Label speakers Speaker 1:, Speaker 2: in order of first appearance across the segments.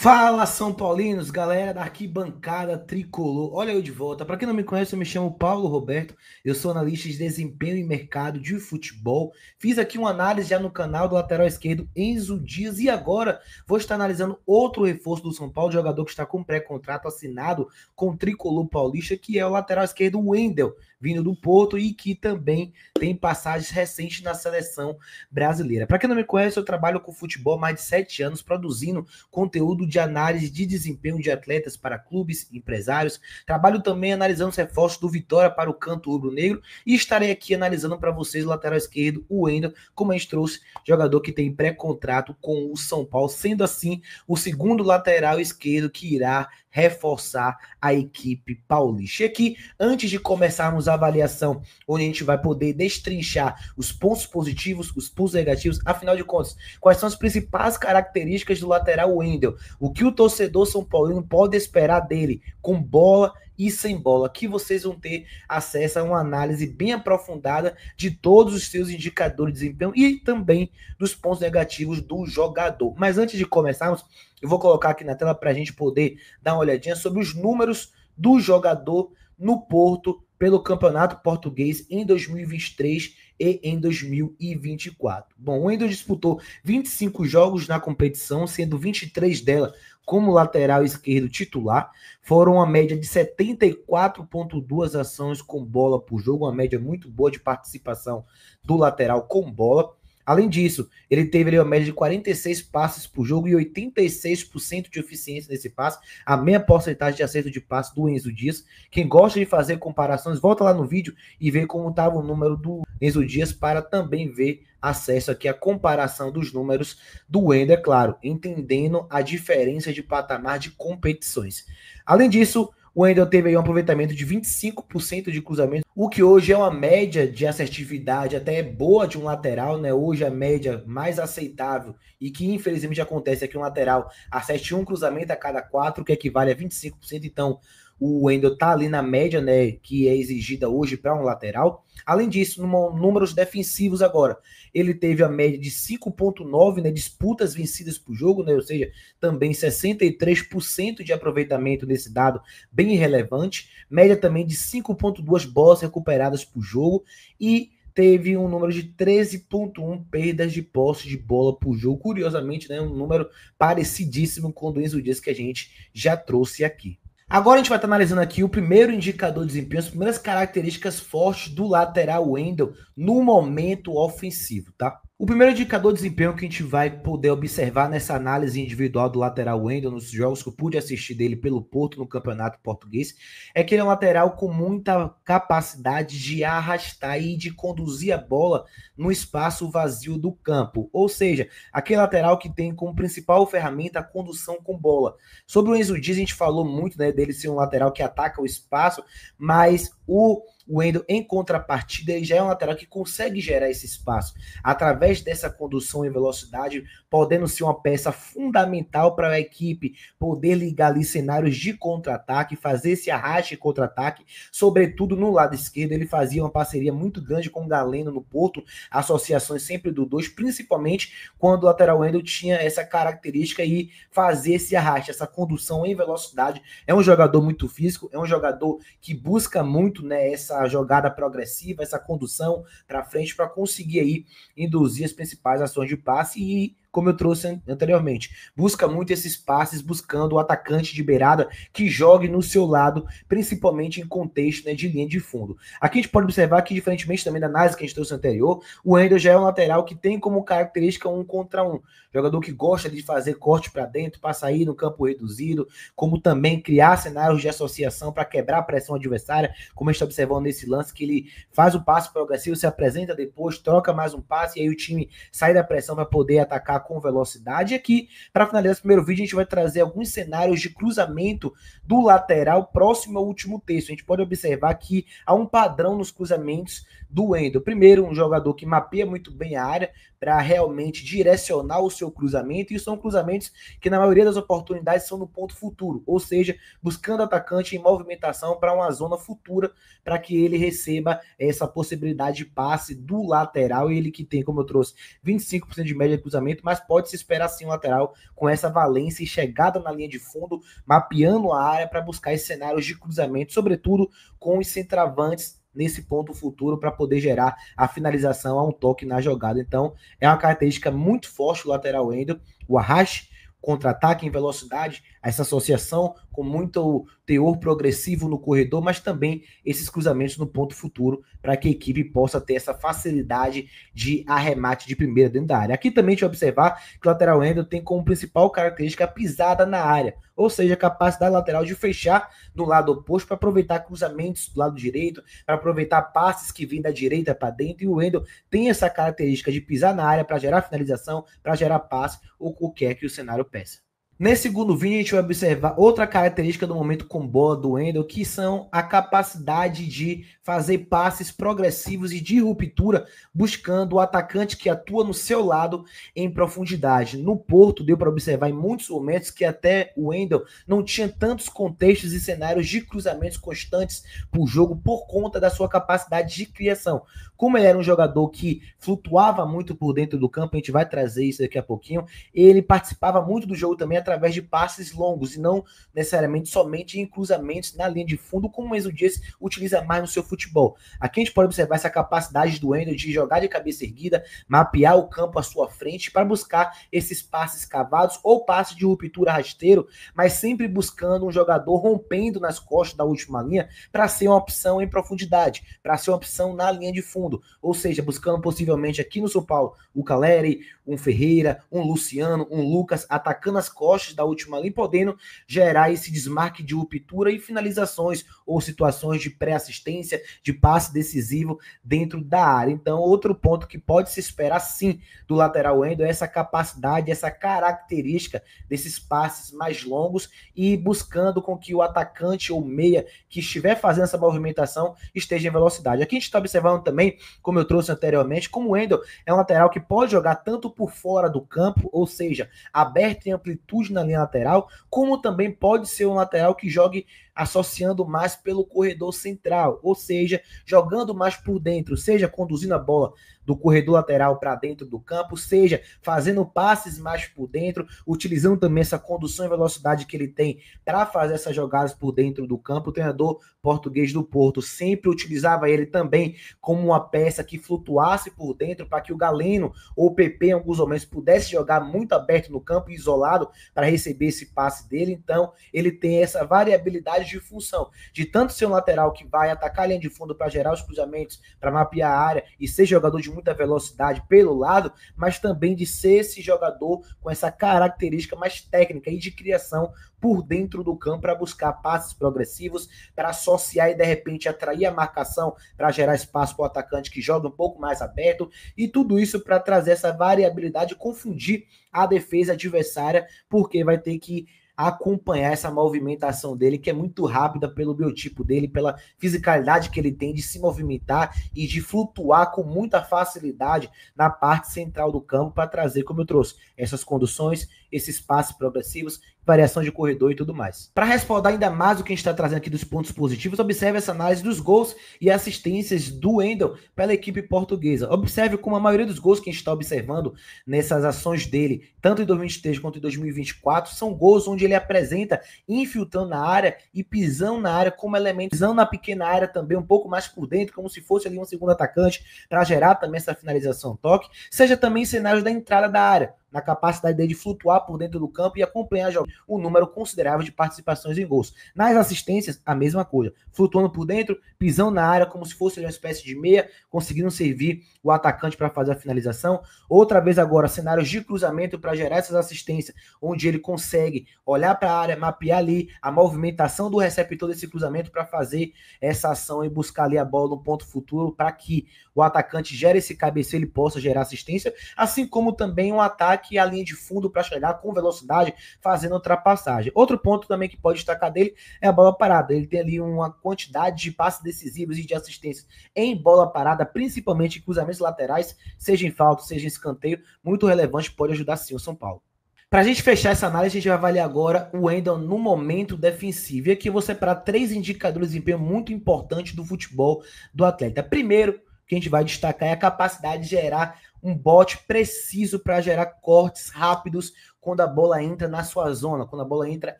Speaker 1: Fala, São Paulinos, galera da arquibancada tricolor. Olha eu de volta. Para quem não me conhece, eu me chamo Paulo Roberto. Eu sou analista de desempenho e mercado de futebol. Fiz aqui uma análise já no canal do lateral esquerdo Enzo Dias e agora vou estar analisando outro reforço do São Paulo, jogador que está com pré-contrato assinado com o tricolor paulista, que é o lateral esquerdo Wendel, vindo do Porto e que também tem passagens recentes na seleção brasileira. Para quem não me conhece, eu trabalho com futebol há mais de 7 anos, produzindo conteúdo de análise de desempenho de atletas para clubes e empresários. Trabalho também analisando os reforços do Vitória para o canto rubro-negro e estarei aqui analisando para vocês o lateral esquerdo, o Wendel, como a gente trouxe, jogador que tem pré-contrato com o São Paulo, sendo assim o segundo lateral esquerdo que irá reforçar a equipe paulista. E aqui, antes de começarmos a avaliação, onde a gente vai poder destrinchar os pontos positivos, os pontos negativos, afinal de contas, quais são as principais características do lateral Wendel, o que o torcedor São Paulino pode esperar dele, com bola e sem bola, que vocês vão ter acesso a uma análise bem aprofundada de todos os seus indicadores de desempenho e também dos pontos negativos do jogador. Mas antes de começarmos, eu vou colocar aqui na tela para a gente poder dar uma olhadinha sobre os números do jogador no Porto pelo Campeonato Português em 2023 e em 2024. Bom, o Wendel disputou 25 jogos na competição, sendo 23 dela como lateral esquerdo titular. Foram uma média de 74,2 ações com bola por jogo, uma média muito boa de participação do lateral com bola. Além disso, ele teve ali uma média de 46 passes por jogo e 86% de eficiência nesse passe, a meia porcentagem de acerto de passe do Enzo Dias. Quem gosta de fazer comparações, volta lá no vídeo e vê como estava o número do Enzo Dias para também ver acesso aqui à comparação dos números do Wendel, é claro, entendendo a diferença de patamar de competições. Além disso, o Wendel teve aí um aproveitamento de 25% de cruzamento, o que hoje é uma média de assertividade até boa de um lateral, né? Hoje a média mais aceitável e que infelizmente acontece é que um lateral acerte um cruzamento a cada 4, que equivale a 25%. Então, o Wendel tá ali na média, né, que é exigida hoje para um lateral. Além disso, números defensivos agora, ele teve a média de 5,9, né, disputas vencidas por jogo, né, ou seja, também 63% de aproveitamento desse dado, bem relevante. Média também de 5,2 bolas recuperadas por jogo e teve um número de 13,1 perdas de posse de bola por jogo. Curiosamente, né, um número parecidíssimo com o do Enzo Dias que a gente já trouxe aqui. Agora a gente vai estar analisando aqui o primeiro indicador de desempenho, as primeiras características fortes do lateral Wendel no momento ofensivo, tá? O primeiro indicador de desempenho que a gente vai poder observar nessa análise individual do lateral Wendel, nos jogos que eu pude assistir dele pelo Porto no Campeonato Português, é que ele é um lateral com muita capacidade de arrastar e de conduzir a bola no espaço vazio do campo. Ou seja, aquele lateral que tem como principal ferramenta a condução com bola. Sobre o Enzo Dias, a gente falou muito, né, dele ser um lateral que ataca o espaço, mas o Wendel, em contrapartida, ele já é um lateral que consegue gerar esse espaço através dessa condução em velocidade, podendo ser uma peça fundamental para a equipe poder ligar ali cenários de contra-ataque, fazer esse arraste contra-ataque, sobretudo no lado esquerdo. Ele fazia uma parceria muito grande com o Galeno no Porto, associações sempre do dois, principalmente quando o lateral Wendel tinha essa característica e fazer esse arraste, essa condução em velocidade. É um jogador muito físico, é um jogador que busca muito, né, essa jogada progressiva, essa condução para frente para conseguir aí induzir as principais ações de passe e, como eu trouxe anteriormente, busca muito esses passes, buscando o atacante de beirada que jogue no seu lado, principalmente em contexto, né, de linha de fundo. Aqui a gente pode observar que, diferentemente também da análise que a gente trouxe anterior, o Wendel já é um lateral que tem como característica um contra um. Jogador que gosta de fazer corte para dentro, para sair no campo reduzido, como também criar cenários de associação para quebrar a pressão adversária, como a gente está observando nesse lance, que ele faz o passe progressivo, se apresenta depois, troca mais um passe, e aí o time sai da pressão para poder atacar com velocidade. E aqui, para finalizar esse primeiro vídeo, a gente vai trazer alguns cenários de cruzamento do lateral próximo ao último terço. A gente pode observar que há um padrão nos cruzamentos do Wendel. Primeiro, um jogador que mapeia muito bem a área para realmente direcionar o seu cruzamento, e são cruzamentos que na maioria das oportunidades são no ponto futuro, ou seja, buscando atacante em movimentação para uma zona futura, para que ele receba essa possibilidade de passe do lateral, e ele que tem, como eu trouxe, 25% de média de cruzamento, mas pode se esperar sim um lateral com essa valência e chegada na linha de fundo, mapeando a área para buscar esses cenários de cruzamento, sobretudo com os centroavantes nesse ponto futuro para poder gerar a finalização a um toque na jogada. Então, é uma característica muito forte do lateral Wendel, o arraste, contra-ataque em velocidade, essa associação com muito teor progressivo no corredor, mas também esses cruzamentos no ponto futuro para que a equipe possa ter essa facilidade de arremate de primeira dentro da área. Aqui também a gente vai observar que o lateral Wendel tem como principal característica a pisada na área, ou seja, a capacidade lateral de fechar no lado oposto para aproveitar cruzamentos do lado direito, para aproveitar passes que vêm da direita para dentro, e o Wendel tem essa característica de pisar na área para gerar finalização, para gerar passe, ou qualquer que o cenário peça. Nesse segundo vídeo, a gente vai observar outra característica do momento com bola do Wendel, que são a capacidade de fazer passes progressivos e de ruptura, buscando o atacante que atua no seu lado em profundidade. No Porto, deu para observar em muitos momentos que até o Wendel não tinha tantos contextos e cenários de cruzamentos constantes por jogo por conta da sua capacidade de criação. Como ele era um jogador que flutuava muito por dentro do campo, a gente vai trazer isso daqui a pouquinho, ele participava muito do jogo também através de passes longos e não necessariamente somente em cruzamentos na linha de fundo, como o Enzo Dias utiliza mais no seu futebol. Aqui a gente pode observar essa capacidade do Wendel de jogar de cabeça erguida, mapear o campo à sua frente para buscar esses passes cavados ou passes de ruptura rasteiro, mas sempre buscando um jogador rompendo nas costas da última linha para ser uma opção em profundidade, para ser uma opção na linha de fundo. Ou seja, buscando possivelmente aqui no São Paulo o Caleri, um Ferreira, um Luciano, um Lucas, atacando as costas da última linha, podendo gerar esse desmarque de ruptura e finalizações ou situações de pré-assistência, de passe decisivo dentro da área. Então, outro ponto que pode se esperar sim do lateral Wendel é essa capacidade, essa característica desses passes mais longos e buscando com que o atacante ou meia que estiver fazendo essa movimentação esteja em velocidade. Aqui a gente está observando também, como eu trouxe anteriormente, como o Wendel é um lateral que pode jogar tanto por fora do campo, ou seja, aberto em amplitude na linha lateral, como também pode ser um lateral que jogue associando mais pelo corredor central, ou seja, jogando mais por dentro, seja conduzindo a bola do corredor lateral para dentro do campo, seja fazendo passes mais por dentro, utilizando também essa condução e velocidade que ele tem para fazer essas jogadas por dentro do campo. O treinador português do Porto sempre utilizava ele também como uma peça que flutuasse por dentro para que o Galeno ou o PP em alguns momentos pudesse jogar muito aberto no campo, isolado, para receber esse passe dele. Então ele tem essa variabilidade de função, de tanto ser um lateral que vai atacar a linha de fundo para gerar os cruzamentos, para mapear a área e ser jogador de muita velocidade pelo lado, mas também de ser esse jogador com essa característica mais técnica e de criação por dentro do campo para buscar passes progressivos, para associar e de repente atrair a marcação para gerar espaço para o atacante que joga um pouco mais aberto, e tudo isso para trazer essa variabilidade e confundir a defesa adversária, porque vai ter que acompanhar essa movimentação dele, que é muito rápida pelo biotipo dele, pela fisicalidade que ele tem de se movimentar e de flutuar com muita facilidade na parte central do campo para trazer, como eu trouxe, essas conduções, esses passes progressivos, variação de corredor e tudo mais. Para respaldar ainda mais o que a gente está trazendo aqui dos pontos positivos, observe essa análise dos gols e assistências do Wendel pela equipe portuguesa. Observe como a maioria dos gols que a gente está observando nessas ações dele, tanto em 2023 quanto em 2024, são gols onde ele apresenta infiltrando na área e pisando na área como elemento, pisando na pequena área também um pouco mais por dentro, como se fosse ali um segundo atacante, para gerar também essa finalização toque, seja também cenários da entrada da área, na capacidade dele de flutuar por dentro do campo e acompanhar um número considerável de participações em gols. Nas assistências, a mesma coisa. Flutuando por dentro, pisando na área como se fosse uma espécie de meia, conseguindo servir o atacante para fazer a finalização. Outra vez agora, cenários de cruzamento para gerar essas assistências, onde ele consegue olhar para a área, mapear ali a movimentação do receptor desse cruzamento para fazer essa ação e buscar ali a bola no ponto futuro para que o atacante gere esse cabeceio, ele possa gerar assistência, assim como também um ataque à linha de fundo para chegar com velocidade, fazendo ultrapassagem. Outro ponto também que pode destacar dele é a bola parada. Ele tem ali uma quantidade de passes decisivos e de assistências em bola parada, principalmente em cruzamentos laterais, seja em falta, seja em escanteio, muito relevante, pode ajudar sim o São Paulo. Para a gente fechar essa análise, a gente vai avaliar agora o Wendel no momento defensivo. E aqui eu vou separar 3 indicadores de desempenho muito importantes do futebol do atleta. Primeiro, que a gente vai destacar é a capacidade de gerar um bote preciso para gerar cortes rápidos quando a bola entra na sua zona, quando a bola entra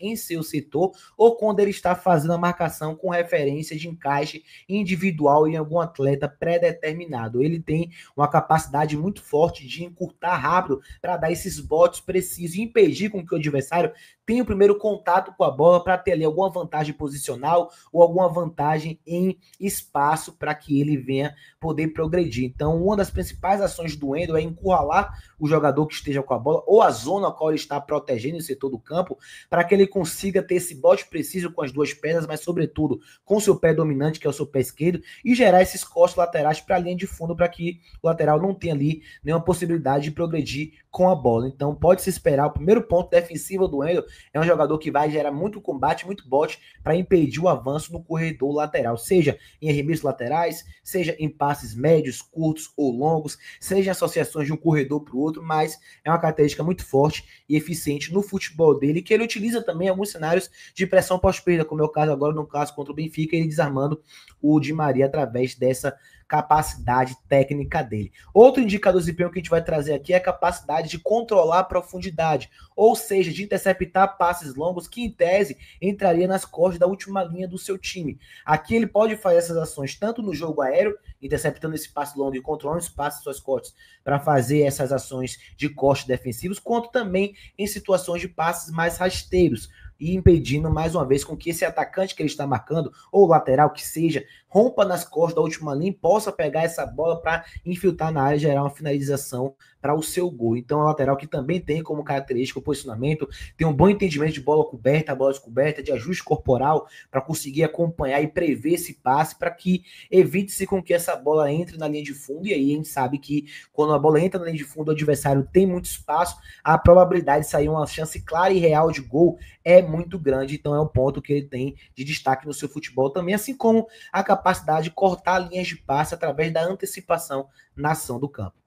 Speaker 1: em seu setor ou quando ele está fazendo a marcação com referência de encaixe individual em algum atleta pré-determinado. Ele tem uma capacidade muito forte de encurtar rápido para dar esses botes precisos e impedir com que o adversário tenha o primeiro contato com a bola para ter ali alguma vantagem posicional ou alguma vantagem em espaço para que ele venha poder progredir. Então, uma das principais ações do Wendel é encurralar o jogador que esteja com a bola ou a zona a qual ele está protegendo o setor do campo para que ele consiga ter esse bote preciso com as duas pernas, mas sobretudo com o seu pé dominante, que é o seu pé esquerdo, e gerar esses cortes laterais para a linha de fundo para que o lateral não tenha ali nenhuma possibilidade de progredir com a bola. Então pode se esperar, o primeiro ponto defensivo do Wendel é um jogador que vai gerar muito combate, muito bote para impedir o avanço no corredor lateral, seja em arremessos laterais, seja em passes médios, curtos ou longos, seja em associações de um corredor para o outro, mas é uma característica muito forte e eficiente no futebol dele, que ele utiliza também em alguns cenários de pressão pós-perda, como é o caso agora no caso contra o Benfica, ele desarmando o Di Maria através dessa capacidade técnica dele. Outro indicador de desempenho que a gente vai trazer aqui é a capacidade de controlar a profundidade, ou seja, de interceptar passes longos que, em tese, entraria nas costas da última linha do seu time. Aqui ele pode fazer essas ações tanto no jogo aéreo, interceptando esse passe longo e controlando esse passe suas costas para fazer essas ações de cortes defensivos, quanto também em situações de passes mais rasteiros, e impedindo mais uma vez com que esse atacante que ele está marcando, ou lateral que seja, rompa nas costas da última linha e possa pegar essa bola para infiltrar na área e gerar uma finalização para o seu gol. Então é um lateral que também tem como característica o posicionamento, tem um bom entendimento de bola coberta, bola descoberta, de ajuste corporal para conseguir acompanhar e prever esse passe para que evite-se com que essa bola entre na linha de fundo. E aí a gente sabe que quando a bola entra na linha de fundo, o adversário tem muito espaço, a probabilidade de sair uma chance clara e real de gol é muito grande. Então é um ponto que ele tem de destaque no seu futebol também, assim como a capacidade de cortar linhas de passe através da antecipação na ação do campo.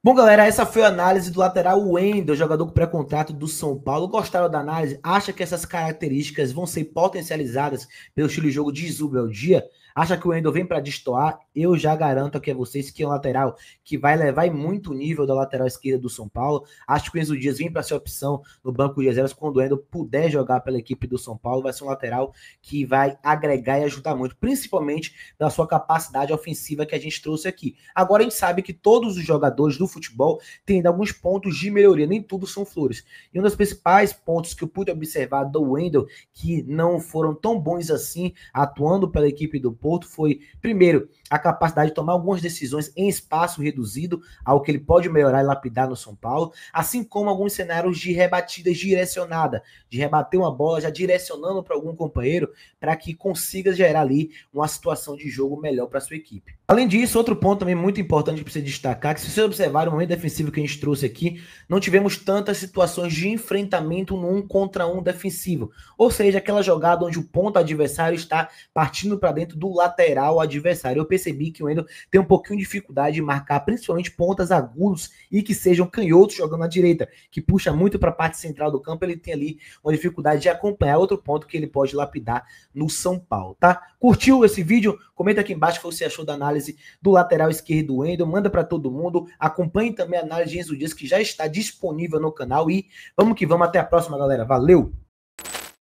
Speaker 1: Bom, galera, essa foi a análise do lateral Wendel, jogador com pré-contrato do São Paulo. Gostaram da análise? Acha que essas características vão ser potencializadas pelo estilo de jogo de Zubeldia? Acha que o Wendel vem para destoar? Eu já garanto aqui a vocês que é um lateral que vai levar muito o nível da lateral esquerda do São Paulo. Acho que o Enzo Dias vem para ser opção no banco de reservas quando o Wendel puder jogar pela equipe do São Paulo. Vai ser um lateral que vai agregar e ajudar muito, principalmente pela sua capacidade ofensiva que a gente trouxe aqui. Agora a gente sabe que todos os jogadores do futebol têm alguns pontos de melhoria, nem tudo são flores. E um dos principais pontos que eu pude observar do Wendel, que não foram tão bons assim, atuando pela equipe do Porto, foi, primeiro, a capacidade de tomar algumas decisões em espaço reduzido, algo que ele pode melhorar e lapidar no São Paulo, assim como alguns cenários de rebatidas direcionada, de rebater uma bola já direcionando para algum companheiro, para que consiga gerar ali uma situação de jogo melhor para sua equipe. Além disso, outro ponto também muito importante para você destacar, que se você observar o momento defensivo que a gente trouxe aqui, não tivemos tantas situações de enfrentamento no 1 contra 1 defensivo, ou seja, aquela jogada onde o ponto adversário está partindo para dentro do lateral adversário. Eu percebi que o Wendel tem um pouquinho de dificuldade de marcar, principalmente pontas agudos e que sejam canhotos jogando na direita, que puxa muito para a parte central do campo, ele tem ali uma dificuldade de acompanhar. Outro ponto que ele pode lapidar no São Paulo, tá? Curtiu esse vídeo? Comenta aqui embaixo o que você achou da análise do lateral esquerdo do Wendel, manda para todo mundo, acompanhe também a análise de Enzo Dias, que já está disponível no canal, e vamos que vamos, até a próxima, galera, valeu!